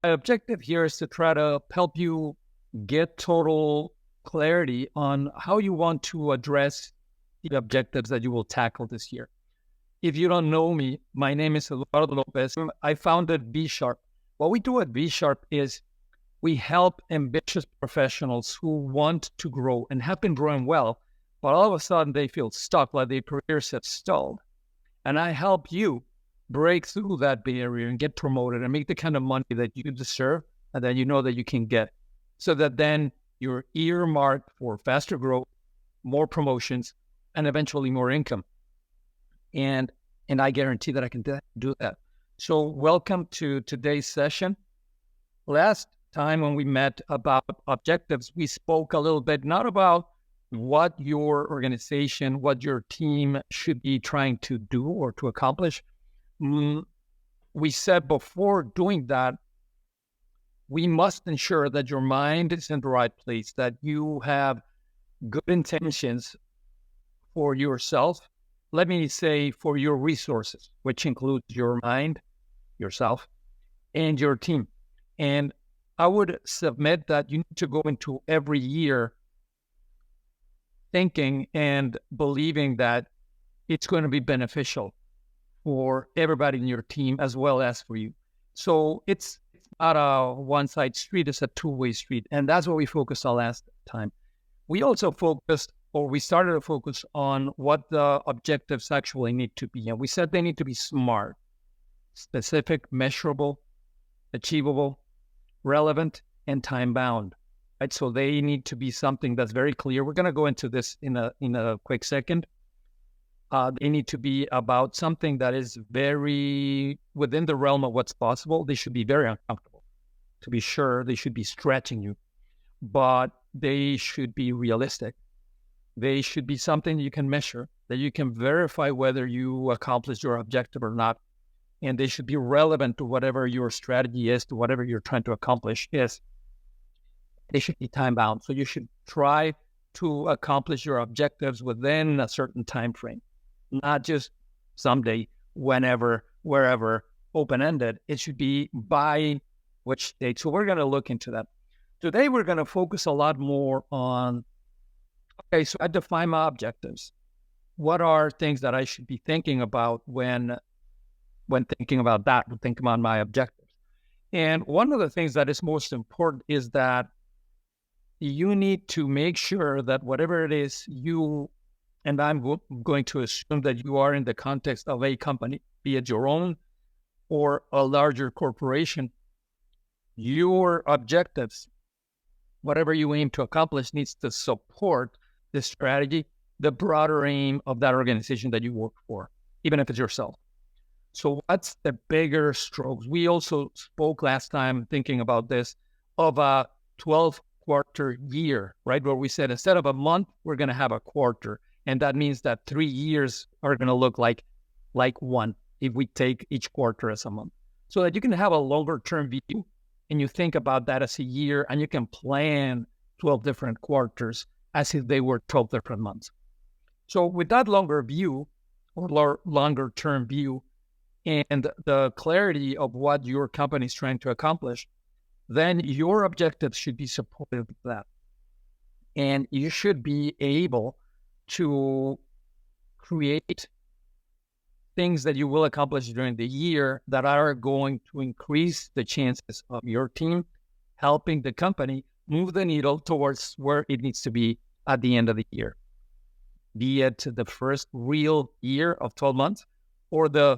my objective here is to try to help you get total clarity on how you want to address the objectives that you will tackle this year. If you don't know me, my name is Eduardo Lopez. I founded VSharp. What we do at VSharp is we help ambitious professionals who want to grow and have been growing well, but all of a sudden they feel stuck, like their careers have stalled. And I help you break through that barrier and get promoted and make the kind of money that you deserve and that you know that you can get, so that then you're earmarked for faster growth, more promotions, and eventually more income. And I guarantee that I can do that. So welcome to today's session. Last time when we met about objectives, we spoke a little bit, not about what your organization, what your team should be trying to do or to accomplish. We said before doing that, we must ensure that your mind is in the right place, that you have good intentions for yourself. Let me say for your resources, which includes your mind, yourself, and your team. And I would submit that you need to go into every year thinking and believing that it's going to be beneficial for everybody in your team as well as for you. So it's not a one-side street, it's a two-way street. And that's what we focused on last time. We also we started to focus on what the objectives actually need to be. And we said they need to be SMART, specific, measurable, achievable, relevant, and time-bound. Right? So they need to be something that's very clear. We're going to go into this in a quick second. They need to be about something that is very within the realm of what's possible. They should be very uncomfortable. To be sure, they should be stretching you, but they should be realistic. They should be something you can measure, that you can verify whether you accomplished your objective or not. And they should be relevant to whatever your strategy is, to whatever you're trying to accomplish is. They should be time bound. So you should try to accomplish your objectives within a certain time frame, not just someday, whenever, wherever, open-ended. It should be by which date. So we're going to look into that. Today, we're going to focus a lot more on, okay, so I define my objectives. What are things that I should be thinking about when thinking about that, when thinking about my objectives? And one of the things that is most important is that you need to make sure that whatever it is and I'm going to assume that you are in the context of a company, be it your own or a larger corporation, your objectives, whatever you aim to accomplish, needs to support the strategy, the broader aim of that organization that you work for, even if it's yourself. So what's the bigger strokes? We also spoke last time, thinking about this, of a 12-quarter year, right? Where we said instead of a month, we're going to have a quarter. And that means that 3 years are going to look like one if we take each quarter as a month. So that you can have a longer term view and you think about that as a year and you can plan 12 different quarters as if they were 12 different months. So with that longer view or longer term view and the clarity of what your company is trying to accomplish, then your objectives should be supportive of that. And you should be able to create things that you will accomplish during the year that are going to increase the chances of your team helping the company move the needle towards where it needs to be at the end of the year, be it the first real year of 12 months or the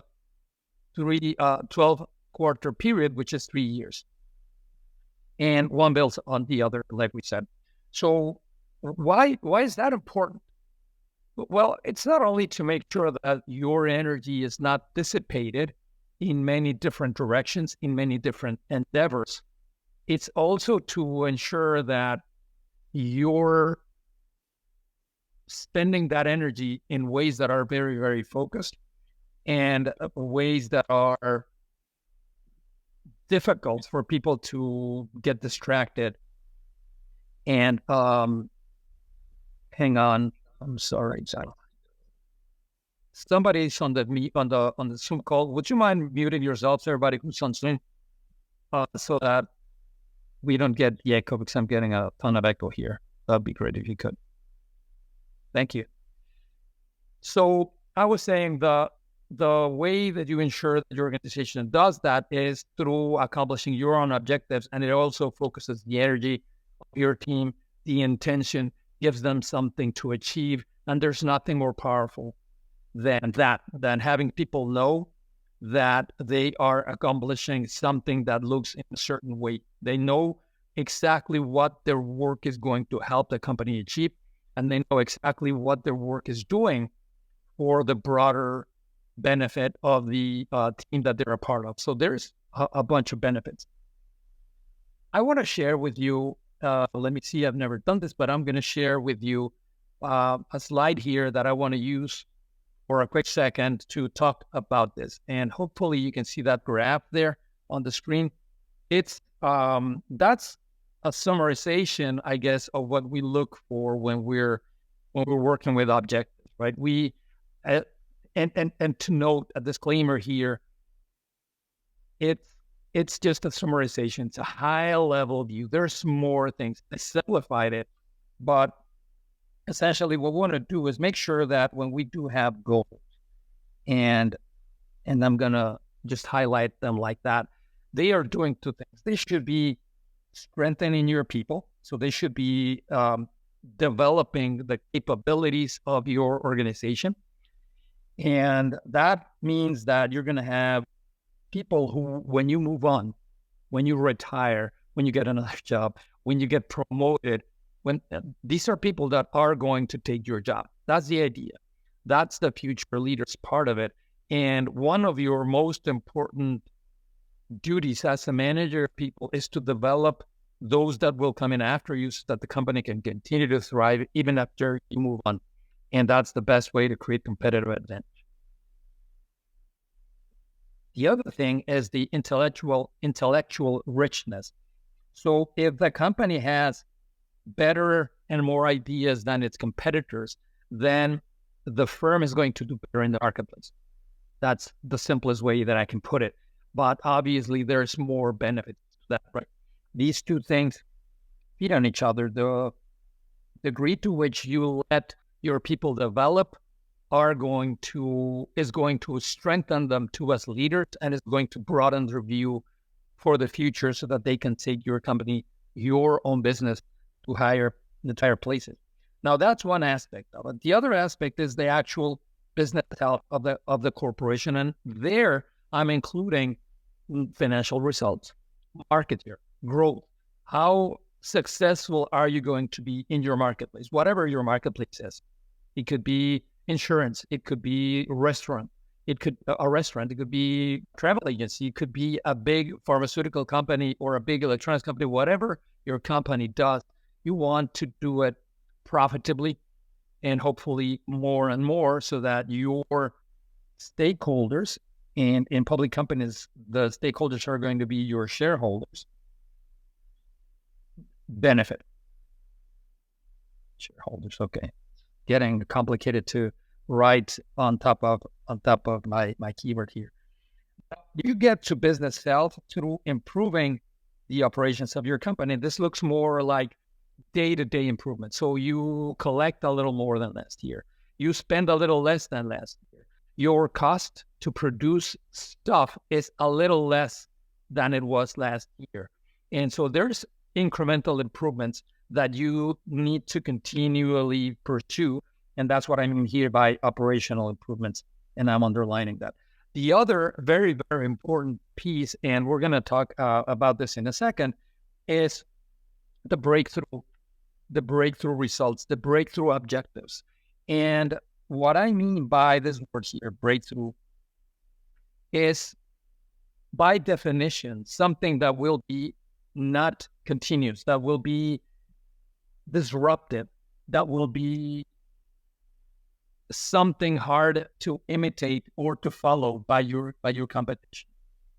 12-quarter period, which is 3 years. And one builds on the other, like we said. So why is that important? Well, it's not only to make sure that your energy is not dissipated in many different directions, in many different endeavors. It's also to ensure that you're spending that energy in ways that are very, very focused and ways that are difficult for people to get distracted. And hang on. I'm sorry, John. Somebody's on the Zoom call. Would you mind muting yourselves, everybody who's on Zoom? so that we don't get the echo, because I'm getting a ton of echo here. That'd be great if you could. Thank you. So I was saying the way that you ensure that your organization does that is through accomplishing your own objectives, and it also focuses the energy of your team, the intention, gives them something to achieve, and there's nothing more powerful than having people know that they are accomplishing something that looks in a certain way. They know exactly what their work is going to help the company achieve, and they know exactly what their work is doing for the broader benefit of the team that they're a part of. So there's a bunch of benefits. I want to share with you, let me see, I've never done this, but I'm going to share with you a slide here that I want to use for a quick second to talk about this. And hopefully you can see that graph there on the screen. It's that's a summarization, I guess, of what we look for when we're working with objectives, right? And to note a disclaimer here, it's just a summarization. It's a high level view. There's more things. I simplified it, but essentially what we want to do is make sure that when we do have goals, and I'm going to just highlight them like that, they are doing two things. They should be strengthening your people. So they should be developing the capabilities of your organization. And that means that you're going to have people who, when you move on, when you retire, when you get another job, when you get promoted, these are people that are going to take your job. That's the idea. That's the future leaders part of it. And one of your most important duties as a manager of people is to develop those that will come in after you, so that the company can continue to thrive even after you move on. And that's the best way to create competitive advantage. The other thing is the intellectual richness. So if the company has better and more ideas than its competitors, then the firm is going to do better in the marketplace. That's the simplest way that I can put it. But obviously, there's more benefits to that, right? These two things feed on each other. The degree to which you let your people develop is going to strengthen them to as leaders, and is going to broaden their view for the future, so that they can take your company, your own business, to higher places. Now, that's one aspect of it. The other aspect is the actual business health of the corporation, and there I'm including financial results, market share, growth. How successful are you going to be in your marketplace, whatever your marketplace is? It could be insurance, it could be a restaurant, it could be travel agency, it could be a big pharmaceutical company or a big electronics company. Whatever your company does, you want to do it profitably, and hopefully more and more, so that your stakeholders, and in public companies, the stakeholders are going to be your shareholders, benefit. Shareholders, okay. Getting complicated to write on top of my keyword here. You get to business health through improving the operations of your company. This looks more like day-to-day improvement. So you collect a little more than last year. You spend a little less than last year. Your cost to produce stuff is a little less than it was last year. And so there's incremental improvements that you need to continually pursue. And that's what I mean here by operational improvements. And I'm underlining that. The other very, very important piece, and we're going to talk about this in a second, is the breakthrough results, the breakthrough objectives. And what I mean by this word here, breakthrough, is by definition something that will be not continuous, that will be disruptive, that will be something hard to imitate or to follow by your competition.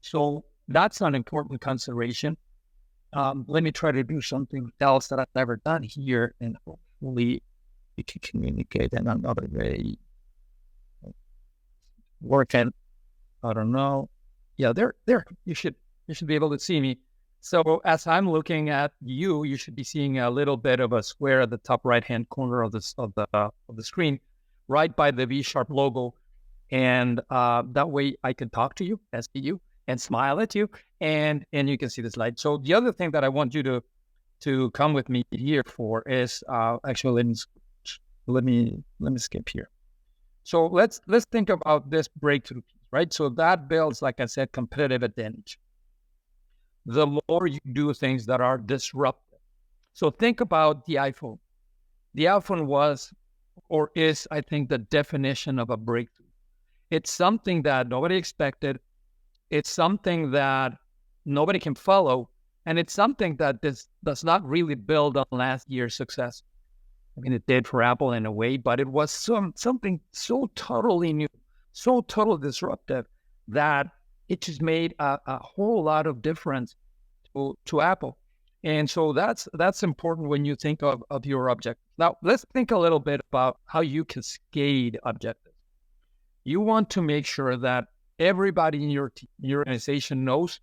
So that's an important consideration. Let me try to do something else that I've never done here, and hopefully we can communicate in another way. Working, I don't know. Yeah, there. You should be able to see me. So as I'm looking at you, you should be seeing a little bit of a square at the top right-hand corner of the screen, right by the VSharp logo. And that way I can talk to you, see you, and smile at you, and you can see the slide. So the other thing that I want you to come with me here for is actually let me skip here. So let's think about this breakthrough piece, right? So that builds, like I said, competitive advantage. The more you do things that are disruptive. So think about the iPhone. The iPhone was or is, I think, the definition of a breakthrough. It's something that nobody expected. It's something that nobody can follow. And it's something that does not really build on last year's success. I mean, it did for Apple in a way, but it was something so totally new, so totally disruptive that it just made a whole lot of difference to Apple. And so that's important when you think of your objective. Now, let's think a little bit about how you cascade objectives. You want to make sure that everybody in your organization knows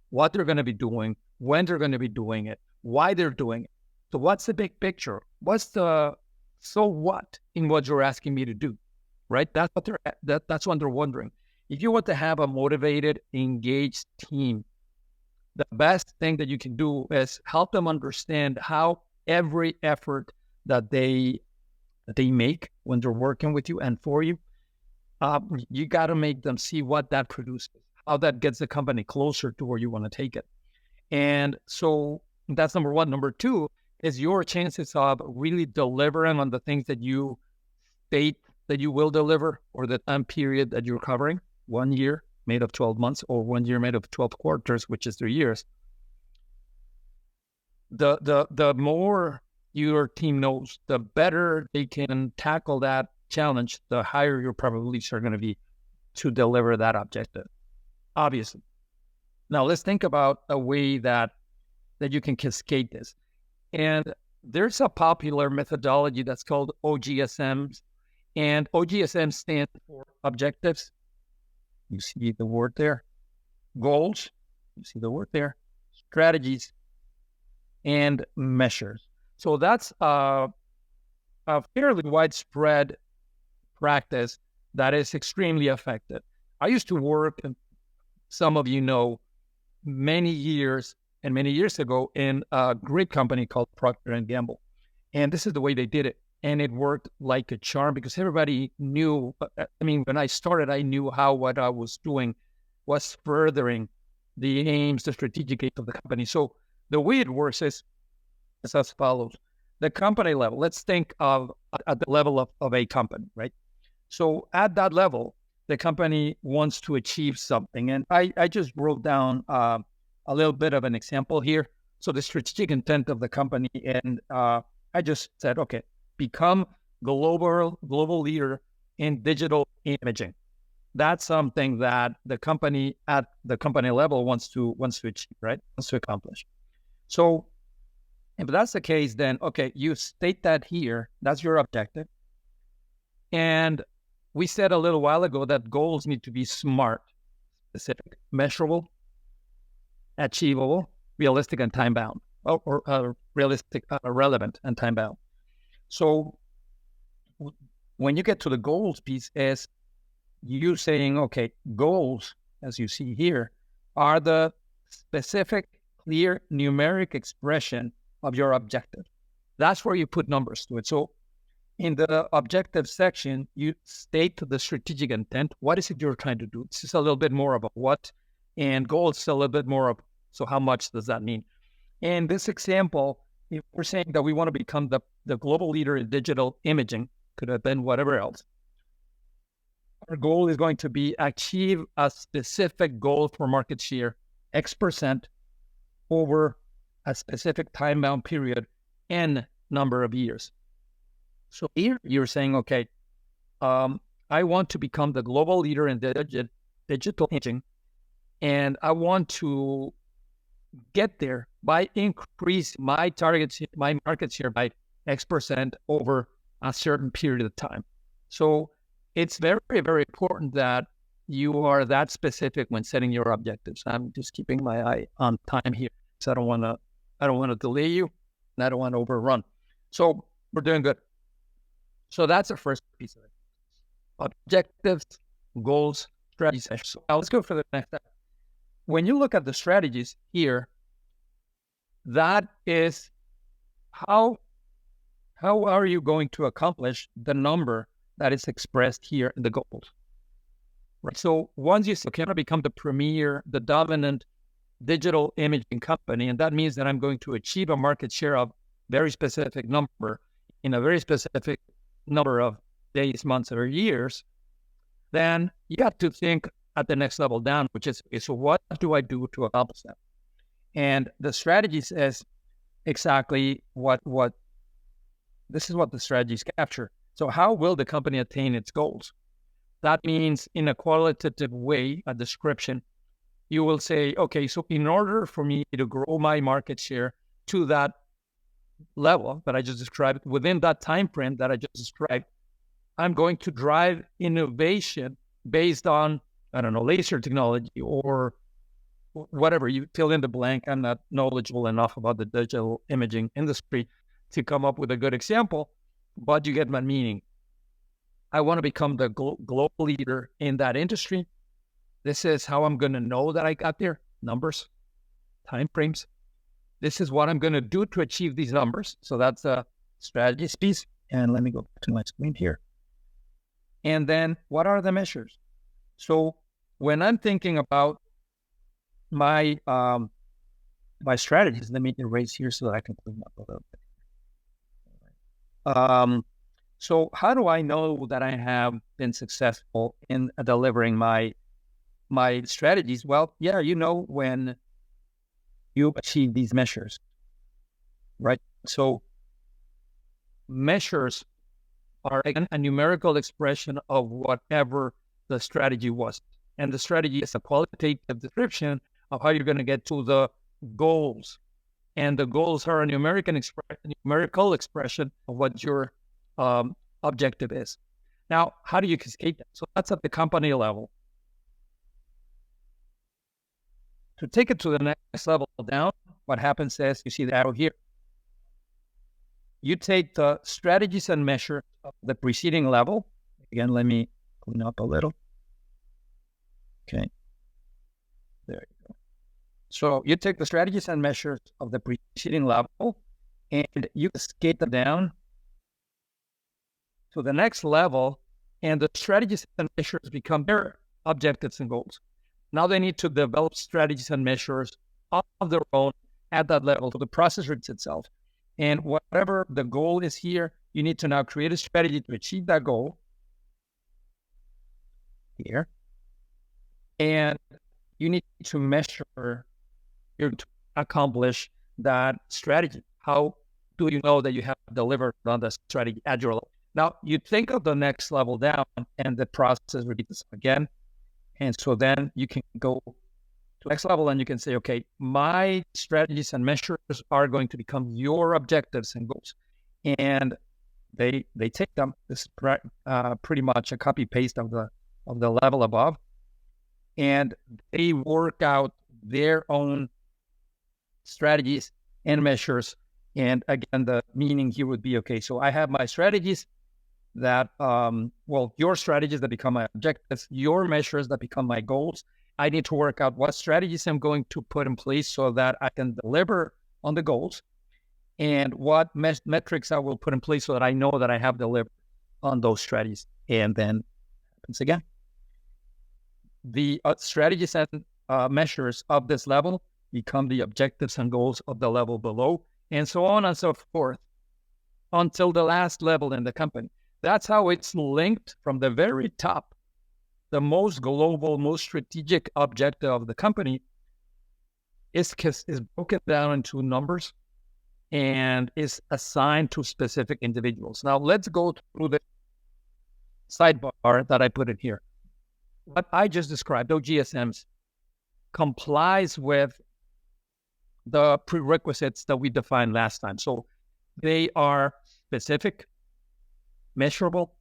what they're going to be doing, when they're going to be doing it, why they're doing it. So what's the big picture? What's the so what in what you're asking me to do, right? That's what they're wondering. If you want to have a motivated, engaged team, the best thing that you can do is help them understand how every effort that they make when they're working with you and for you, you got to make them see what that produces, how that gets the company closer to where you want to take it. And so that's number one. Number two is your chances of really delivering on the things that you state that you will deliver, or the time period that you're covering, 1 year made of 12 months or 1 year made of 12 quarters, which is 3 years. The more your team knows, the better they can tackle that challenge, the higher your probabilities are going to be to deliver that objective, obviously. Now, let's think about a way that you can cascade this. And there's a popular methodology that's called OGSM, and OGSM stands for objectives. You see the word there. Goals. You see the word there. Strategies and measures. So that's a fairly widespread practice that is extremely effective. I used to work, and some of you know, many years ago in a great company called Procter & Gamble. And this is the way they did it. And it worked like a charm because everybody knew, I mean, when I started, I knew how what I was doing was furthering the aims, the strategic aims of the company. So the way it works is as follows. The company level, let's think of at the level of a company, right? So at that level, the company wants to achieve something. And I just wrote down a little bit of an example here. So the strategic intent of the company, and I just said, okay, become global leader in digital imaging. That's something that the company at the company level wants to achieve, right? Wants to accomplish. So if that's the case, then okay, you state that here. That's your objective. And we said a little while ago that goals need to be SMART, specific, measurable, achievable, realistic, and time-bound, or realistic, relevant, and time-bound. So when you get to the goals piece, is you saying, okay, goals, as you see here, are the specific, clear, numeric expression of your objective. That's where you put numbers to it. So in the objective section, you state the strategic intent. What is it you're trying to do? This is a little bit more of a what, and goals is a little bit more of, so how much does that mean? In this example, if we're saying that we want to become the global leader in digital imaging, could have been whatever else. Our goal is going to be achieve a specific goal for market share, X% over a specific time-bound period, N number of years. So here you're saying, okay, I want to become the global leader in digital imaging, and I want to get there by increase my market share by X% over a certain period of time. So it's very, very important that you are that specific when setting your objectives. I'm just keeping my eye on time here, because I don't want to delay you, and I don't want to overrun. So we're doing good. So that's the first piece of it. Objectives, goals, strategies. So now let's go for the next step. When you look at the strategies here, that is how are you going to accomplish the number that is expressed here in the goals? Right. So once you say, okay, I'm going to become the premier, the dominant digital imaging company, and that means that I'm going to achieve a market share of very specific number in a very specific number of days, months, or years, then you got to think at the next level down, which is, okay, so what do I do to accomplish that? And the strategy says exactly what this is what the strategies capture. So how will the company attain its goals? That means in a qualitative way, a description, you will say, okay, so in order for me to grow my market share to that level that I just described, within that time frame that I just described, I'm going to drive innovation based on, I don't know, laser technology or whatever, you fill in the blank. I'm not knowledgeable enough about the digital imaging industry to come up with a good example, but you get my meaning. I want to become the global leader in that industry. This is how I'm going to know that I got there. Numbers, time frames. This is what I'm going to do to achieve these numbers. So that's a strategy piece. And let me go to my screen here. And then what are the measures? So when I'm thinking about my my strategies, let me erase here so that I can clean up a little bit. So how do I know that I have been successful in delivering my strategies? Well, yeah, you know when you achieve these measures, right? So measures are again a numerical expression of whatever the strategy was. And the strategy is a qualitative description of how you're going to get to the goals. And the goals are a numerical expression of what your objective is. Now, how do you cascade that? So that's at the company level. To take it to the next level down, what happens is, you see the arrow here. You take the strategies and measures of the preceding level. Again, let me clean up a little. Okay. There you go. So you take the strategies and measures of the preceding level and you cascade them down to the next level, and the strategies and measures become their objectives and goals. Now they need to develop strategies and measures of their own at that level. So the process repeats itself. And whatever the goal is here, you need to now create a strategy to achieve that goal here. And you need to measure to accomplish that strategy. How do you know that you have delivered on the strategy at your level? Now, you think of the next level down, and the process repeats itself again. And so then you can go to the next level and you can say, okay, my strategies and measures are going to become your objectives and goals. And they take them. This is pretty much a copy paste of the level above. And they work out their own strategies and measures. And again, the meaning here would be, okay, so I have my strategies that, your strategies that become my objectives, your measures that become my goals. I need to work out what strategies I'm going to put in place so that I can deliver on the goals, and what metrics I will put in place so that I know that I have delivered on those strategies. And then happens again. The strategies and measures of this level become the objectives and goals of the level below, and so on and so forth until the last level in the company. That's how it's linked from the very top. The most global, most strategic objective of the company is broken down into numbers and is assigned to specific individuals. Now, let's go through the sidebar that I put in here. What I just described, OGSMs, complies with the prerequisites that we defined last time. So they are specific, measurable,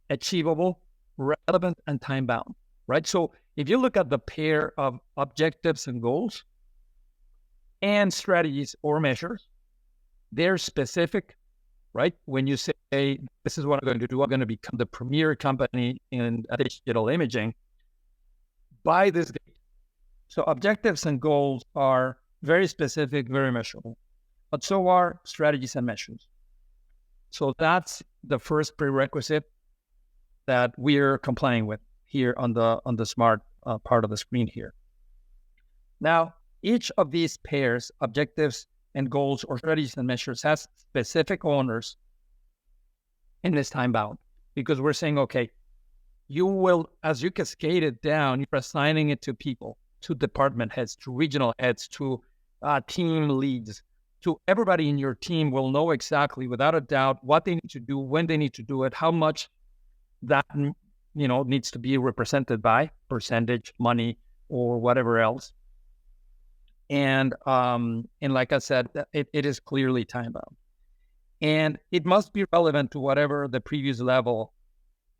achievable, relevant, and time-bound. right? So if you look at the pair of objectives and goals and strategies or measures, they're specific, right? When you say, hey, this is what I'm going to do, I'm going to become the premier company in digital imaging by this date. So objectives and goals are very specific, very measurable, but so are strategies and measures. So that's the first prerequisite that we're complying with here on the smart part of the screen here. Now, each of these pairs, objectives and goals or strategies and measures, has specific owners in this time bound, because we're saying, okay, you will, as you cascade it down, you're assigning it to people, to department heads, to regional heads, to team leads, to everybody in your team will know exactly, without a doubt, what they need to do, when they need to do it, how much that needs to be represented by percentage, money, or whatever else. And like I said, it is clearly time bound, and it must be relevant to whatever the previous level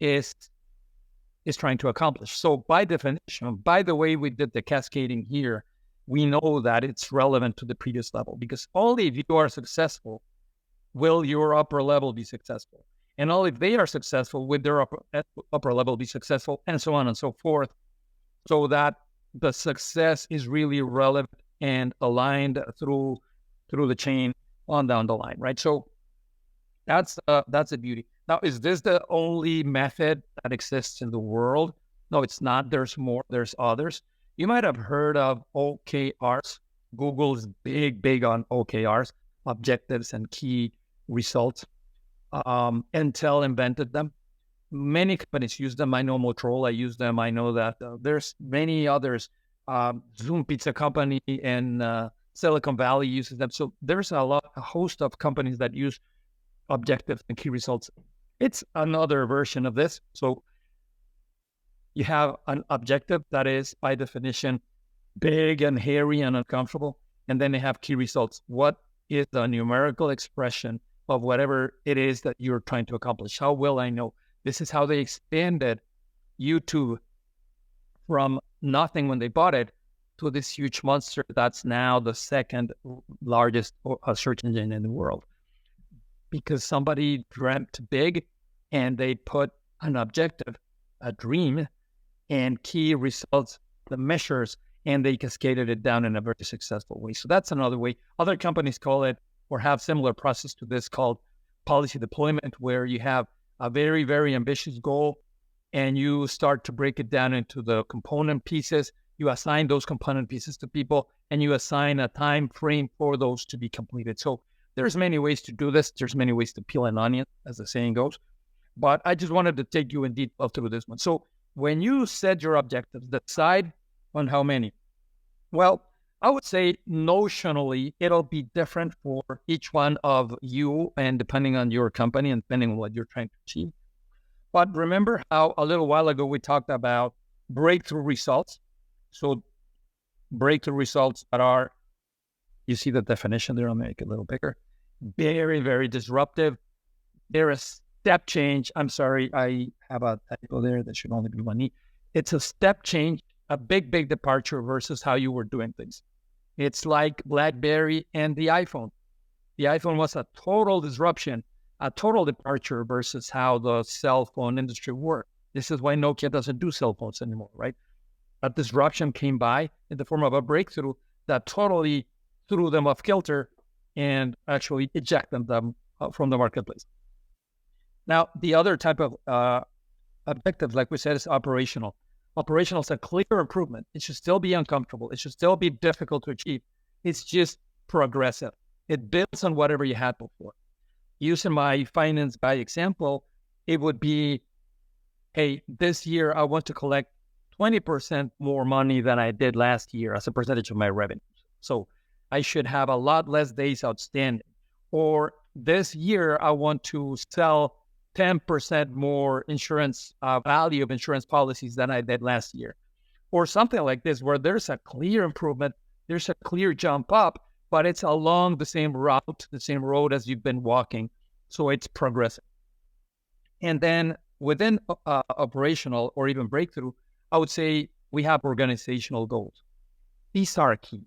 is trying to accomplish. So by definition, by the way we did the cascading here, we know that it's relevant to the previous level, because only if you are successful will your upper level be successful. And only if they are successful will their upper level be successful, and so on and so forth, so that the success is really relevant and aligned through the chain on down the line, right? So that's the beauty. Now, is this the only method that exists in the world? No, it's not. There's more. There's others. You might have heard of OKRs. Google's big on OKRs, objectives and key results. Intel invented them. Many companies use them. I know Motorola use them. I know that there's many others. Zoom Pizza Company in Silicon Valley uses them. So there's a host of companies that use objectives and key results. It's another version of this. So you have an objective that is, by definition, big and hairy and uncomfortable. And then they have key results. What is the numerical expression of whatever it is that you're trying to accomplish? How will I know? This is how they expanded YouTube from nothing when they bought it to this huge monster that's now the second largest search engine in the world. Because somebody dreamt big and they put an objective, a dream, and key results, the measures, and they cascaded it down in a very successful way. So that's another way. Other companies call it, or have similar process to this, called policy deployment, where you have a very, very ambitious goal and you start to break it down into the component pieces. You assign those component pieces to people and you assign a time frame for those to be completed. So there's many ways to do this. There's many ways to peel an onion, as the saying goes. But I just wanted to take you in detail through this one. So when you set your objectives, decide on how many. Well, I would say notionally, it'll be different for each one of you, and depending on your company and depending on what you're trying to achieve. But remember how a little while ago we talked about breakthrough results. So breakthrough results that are, you see the definition there, I'll make it a little bigger. Very, very disruptive. They're a step change. I'm sorry, I have a typo there. That should only be one E. It's a step change, a big departure versus how you were doing things. It's like BlackBerry and the iPhone. The iPhone was a total disruption, a total departure versus how the cell phone industry worked. This is why Nokia doesn't do cell phones anymore, right? A disruption came by in the form of a breakthrough that totally threw them off kilter and actually ejected them from the marketplace. Now, the other type of objective, like we said, is operational. Operational is a clear improvement. It should still be uncomfortable. It should still be difficult to achieve. It's just progressive. It builds on whatever you had before. Using my finance guy example, it would be, hey, this year I want to collect 20% more money than I did last year as a percentage of my revenue. So I should have a lot less days outstanding. Or this year I want to sell 10% more insurance value of insurance policies than I did last year. Or something like this, where there's a clear improvement, there's a clear jump up, but it's along the same route, the same road as you've been walking. So it's progressive. And then within operational or even breakthrough, I would say we have organizational goals. These are key.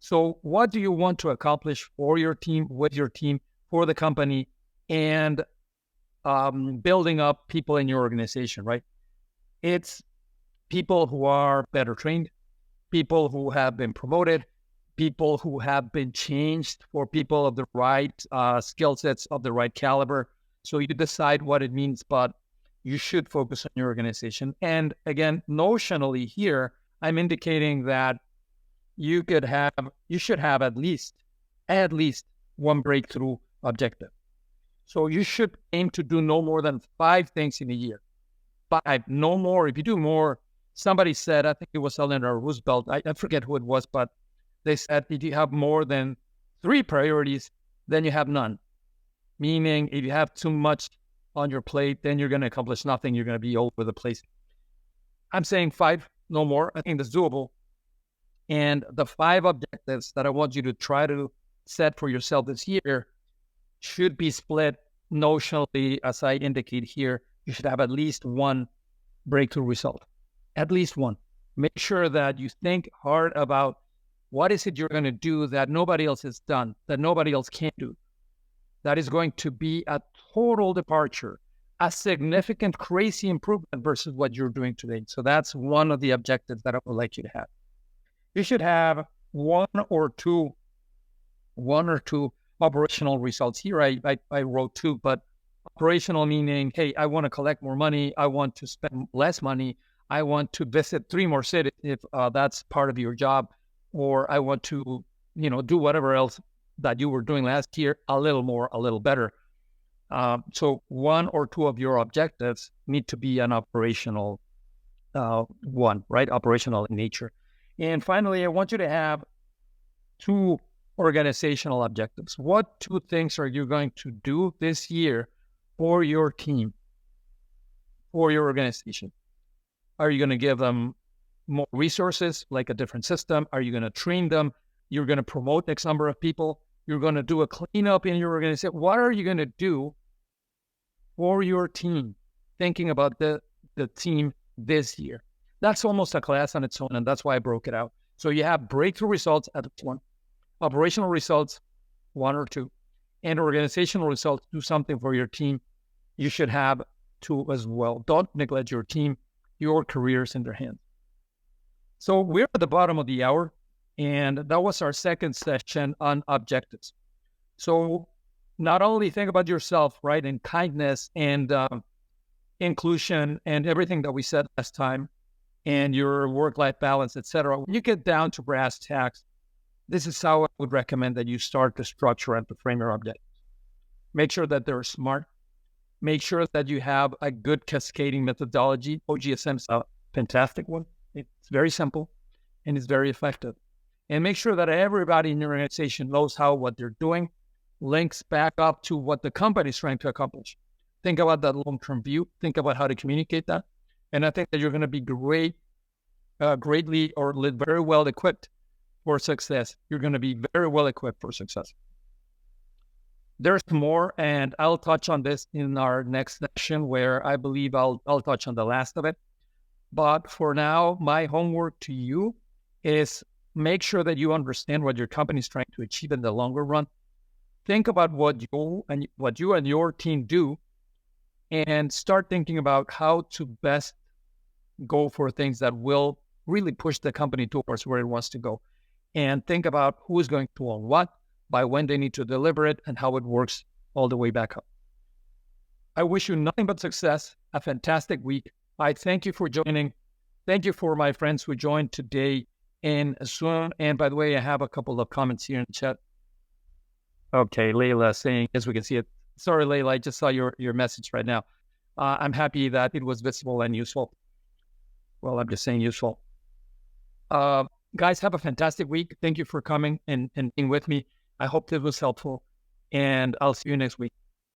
So what do you want to accomplish for your team, with your team, for the company, and building up people in your organization, right? It's people who are better trained, people who have been promoted, people who have been changed for people of the right skill sets, of the right caliber. So you decide what it means, but you should focus on your organization. And again, notionally here, I'm indicating that you should have at least one breakthrough objective. So you should aim to do no more than 5 things in a year. 5, no more. If you do more, somebody said, I think it was Eleanor Roosevelt, I forget who it was, but they said if you have more than 3 priorities, then you have none. Meaning if you have too much on your plate, then you're going to accomplish nothing. You're going to be all over the place. I'm saying 5, no more. I think that's doable. And the 5 objectives that I want you to try to set for yourself this year should be split notionally, as I indicate here. You should have at least one breakthrough result, at least one. Make sure that you think hard about what is it you're going to do that nobody else has done, that nobody else can do. That is going to be a total departure, a significant, crazy improvement versus what you're doing today. So that's one of the objectives that I would like you to have. You should have one or two operational results. Here I wrote 2, but operational meaning, hey, I want to collect more money. I want to spend less money. I want to visit 3 more cities if that's part of your job, or I want to, do whatever else that you were doing last year a little more, a little better. So 1 or 2 of your objectives need to be an operational one, right? Operational in nature. And finally, I want you to have 2 organizational objectives. What 2 things are you going to do this year for your team, for your organization? Are you going to give them more resources, like a different system? Are you going to train them? You're going to promote X number of people. You're going to do a cleanup in your organization. What are you going to do for your team? Thinking about the team this year. That's almost a class on its own, and that's why I broke it out. So you have breakthrough results at 1, operational results 1 or 2, and organizational results. Do something for your team. You should have 2 as well. Don't neglect your team. Your career's in their hands. So we're at the bottom of the hour, and that was our second session on objectives. So not only think about yourself, right, and kindness and inclusion and everything that we said last time, and your work-life balance, etc. When you get down to brass tacks, this is how I would recommend that you start to structure and to frame your objectives. Make sure that they're smart. Make sure that you have a good cascading methodology. OGSM is a fantastic one. It's very simple and it's very effective. And make sure that everybody in your organization knows how what they're doing links back up to what the company is trying to accomplish. Think about that long-term view. Think about how to communicate that. And I think that you're going to be greatly or very well equipped for success. You're going to be very well equipped for success. There's more, and I'll touch on this in our next session, where I believe I'll touch on the last of it. But for now, my homework to you is make sure that you understand what your company is trying to achieve in the longer run. Think about what you and your team do, and start thinking about how to best go for things that will really push the company towards where it wants to go. And think about who is going to own what, by when they need to deliver it, and how it works all the way back up. I wish you nothing but success, a fantastic week. I thank you for joining. Thank you for my friends who joined today in Zoom. And by the way, I have a couple of comments here in the chat. Okay, Layla saying, as we can see it. Sorry, Layla, I just saw your message right now. I'm happy that it was visible and useful. Well, I'm just saying useful. Guys, have a fantastic week. Thank you for coming and being with me. I hope this was helpful, and I'll see you next week.